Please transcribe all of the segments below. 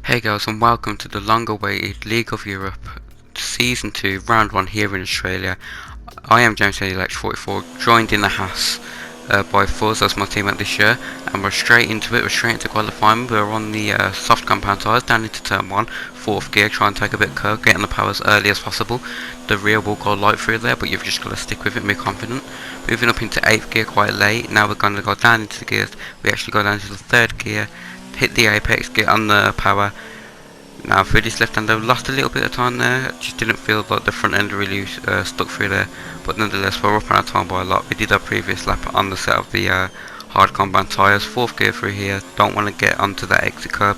Hey guys, and welcome to the long-awaited League of Europe Season 2 Round 1 here in Australia. I am James Leauge 44, joined in the house by Fuzz as my teammate this year, and we're straight into it, we're straight into qualifying. We're on the soft compound tyres, down into turn 1, 4th gear, try and take a bit of curve, getting the power as early as possible. The rear will go light through there, but you've just got to stick with it and be confident. Moving up into 8th gear quite late, now we're going to go down into the gears. We actually go down into the 3rd gear, hit the apex, get on the power. Now through this left hand, I've lost a little bit of time there. Just didn't feel like the front end really stuck through there, but nonetheless we're up on our time by a lot. We did our previous lap on the set of the hard compound tyres. 4th gear through here, don't want to get onto that exit curb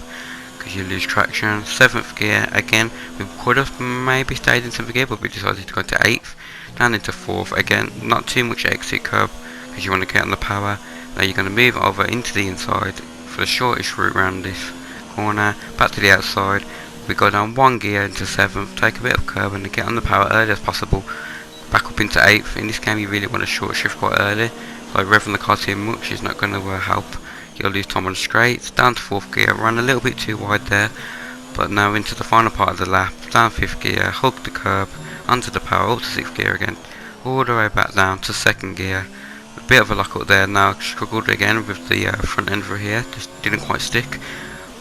because you lose traction. 7th gear again, we could have maybe stayed in 7th gear, but we decided to go to 8th, down into 4th again. Not too much exit curb because you want to get on the power. Now you're going to move over into the inside for the shortest route around this corner, back to the outside. We go down 1 gear into 7th, take a bit of curb and get on the power early as possible, back up into 8th. In this game you really want to short shift quite early, like revving the car too much is not going to help. You'll lose time on the straights. Down to 4th gear, ran a little bit too wide there, but now into the final part of the lap, down 5th gear, hug the curb, onto the power, up to 6th gear again, all the way back down to 2nd gear. A bit of a lock up there, now struggled again with the front end through here, just didn't quite stick.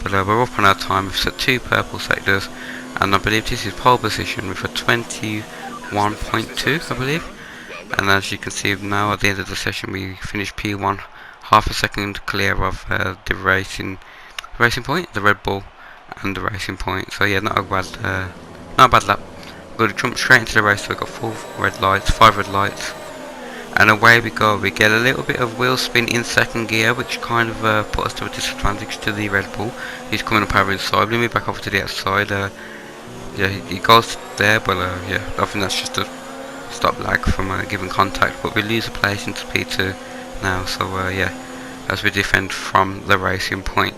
But we're up on our time. We've set 2 purple sectors, and I believe this is pole position with a 21.2, I believe. And as you can see now, at the end of the session, we finished P1, half a second clear of the racing point, the Red Bull, and the racing point. So yeah, not a bad lap. We're going to jump straight into the race. So we've got 4 red lights, 5 red lights. And away we go. We get a little bit of wheel spin in 2nd gear, which kind of put us to a disadvantage to the Red Bull. He's coming up over inside, we move back over to the outside. Yeah, he goes there, but yeah, I think that's just a stop lag from giving contact. But we lose a place into P2 now, so yeah, as we defend from the racing point.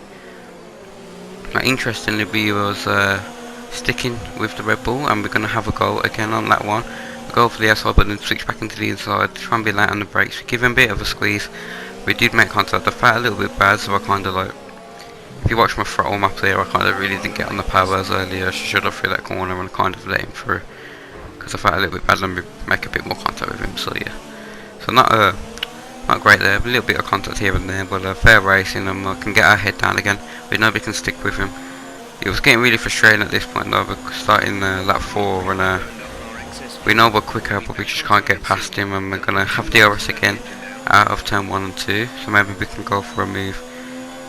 Now, interestingly, we was sticking with the Red Bull, and we're going to have a go again on that one. Go for the outside, but then switch back into the inside, try and be late on the brakes. We give him a bit of a squeeze. We did make contact. The fat a little bit bad, so I kind of like, if you watch my throttle map there, I kind of really didn't get on the power as early as I should have through that corner and kind of let him through, because I felt a little bit bad. Let me make a bit more contact with him. So yeah, so not great there. A little bit of contact here and there, but fair racing, and I can get our head down again. But nobody can stick with him. It was getting really frustrating at this point though. We're starting lap 4 and we know we're quicker, but we just can't get past him, and we're going to have the RS again out of turn 1 and 2, so maybe we can go for a move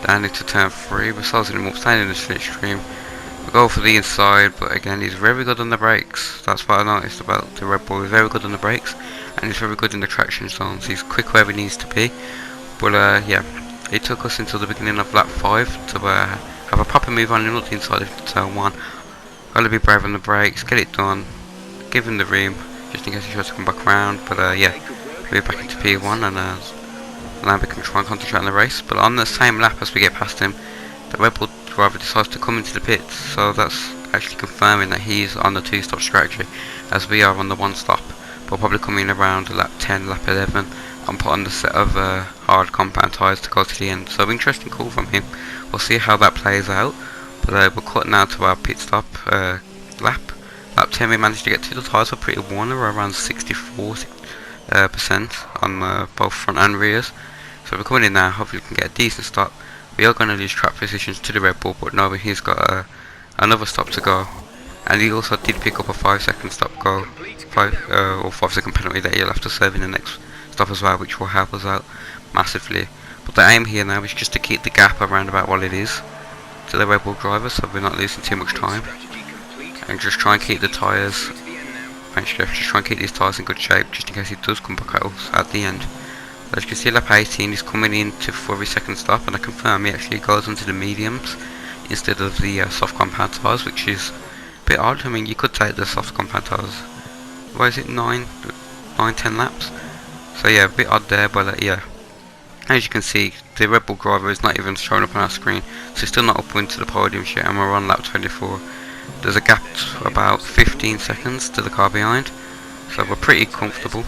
down into turn 3. We're sizing him up, staying in the slipstream. We go for the inside, but again he's very good on the brakes. That's what I noticed about the Red Bull. He's very good on the brakes, and he's very good in the traction zones. He's quick where he needs to be, but yeah, it took us until the beginning of lap 5 to have a proper move on him up the inside of turn 1. Gotta be brave on the brakes, get it done. Give him the room, just in case he tries to come back around. But yeah, move back into P1 and now we can try and concentrate on the race. But on the same lap as we get past him, the Red Bull driver decides to come into the pits, so that's actually confirming that he's on the 2-stop strategy, as we are on the 1-stop. But probably coming around lap 10, lap 11, and put on the set of hard compound tyres to go to the end. So interesting call from him. We'll see how that plays out. But we're cut now to our pit stop lap. Lap 10 we managed to get to the tyres were pretty worn, they were around 64% on both front and rears. So we're coming in now, hopefully we can get a decent stop. We are going to lose track positions to the Red Bull, but no, he's got another stop to go. And he also did pick up a 5-second stop go, 5-second penalty that he'll have to serve in the next stop as well, which will help us out massively. But the aim here now is just to keep the gap around about what it is to the Red Bull driver, so we're not losing too much time. And just try and keep the tyres, just try and keep these tyres in good shape, just in case he does come back at us at the end. As you can see, lap 18 is coming in for his second stop, and I confirm he actually goes onto the mediums instead of the soft compound tyres, which is a bit odd. I mean, you could take the soft compound tyres, what is it, 10 laps? So yeah, a bit odd there, but yeah. As you can see, the Red Bull driver is not even showing up on our screen, so he's still not up into the podium yet, and we're on lap 24. There's a gap of about 15 seconds to the car behind, so we're pretty comfortable.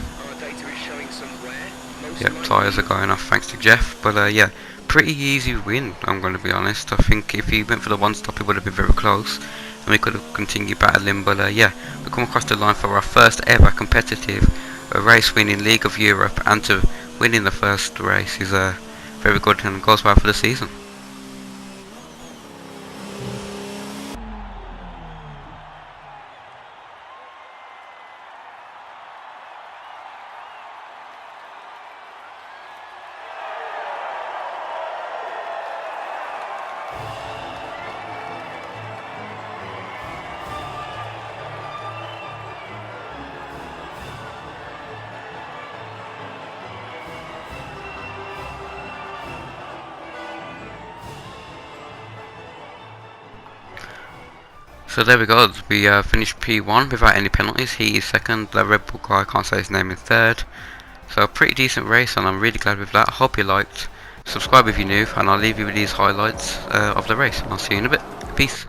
Yep, tyres are going off thanks to Jeff, but yeah, pretty easy win, I'm going to be honest. I think if he went for the one stop, it would have been very close, and we could have continued battling. But yeah, we come across the line for our first ever competitive race win in League of Europe, and to win in the first race is very good and goes well for the season. So there we go, we finished P1 without any penalties. He is second, the Red Bull guy, I can't say his name, in third. So a pretty decent race, and I'm really glad with that. I hope you liked. Subscribe if you're new, and I'll leave you with these highlights of the race. I'll see you in a bit. Peace.